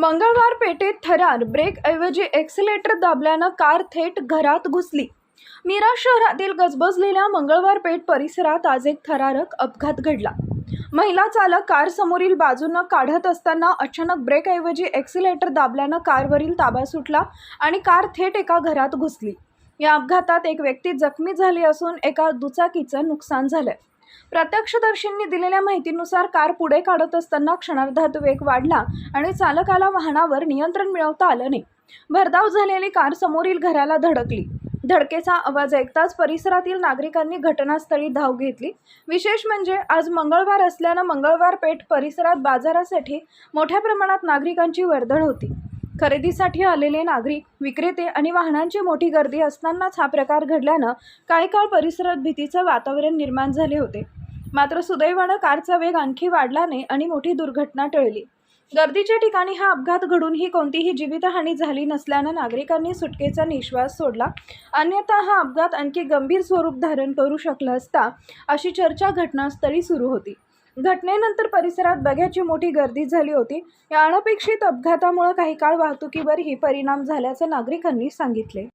मंगळवार पेठेत थरार, ब्रेकऐवजी एक्सिलेटर दाबल्यानं कार थेट घरात घुसली। मीरा शहरातील गजबजलेल्या मंगळवार पेठ परिसरात आज एक थरारक अपघात घडला। महिला चालक कार समोरील बाजूनं काढत असताना अचानक ब्रेकऐवजी एक्सिलेटर दाबल्यानं कारवरील ताबा सुटला आणि कार थेट एका घरात घुसली। या अपघातात एक व्यक्ती जखमी झाली असून एका दुचाकीचं नुकसान झालंय। प्रत्यक्षदर्शींनी दिलेल्या माहितीनुसार कार पुढे काढत असताना क्षणार्धात वेग वाढला आणि चालकाला वाहनावर नियंत्रण मिळवता आलं नाही। भरधाव झालेली कार समोरील घराला धडकली। धडकेचा आवाज ऐकताच परिसरातील नागरिकांनी घटनास्थळी धाव घेतली। विशेष म्हणजे आज मंगळवार असल्यानं मंगळवार पेठ परिसरात बाजारासाठी मोठ्या प्रमाणात नागरिकांची वर्दळ होती। खरेदीसाठी आलेले नागरिक, विक्रेते आणि वाहनांची मोठी गर्दी असतानाच हा प्रकार घडल्यानं काही काळ परिसरात भीतीचं वातावरण निर्माण झाले होते। मात्र सुदैवानं कारचा वेग आणखी वाढला नाही आणि मोठी दुर्घटना टळली। गर्दीच्या ठिकाणी हा अपघात घडूनही कोणतीही जीवितहानी झाली नसल्यानं नागरिकांनी सुटकेचा निश्वास सोडला। अन्यथा हा अपघात आणखी गंभीर स्वरूप धारण करू शकला असता, अशी चर्चा घटनास्थळी सुरू होती। घटनेनंतर परिसरात बघ्याची मोठी गर्दी झाली होती। या अनपेक्षित अपघातामुळे काही काळ वाहतुकीवरही परिणाम झाल्याचं नागरिकांनी सांगितले।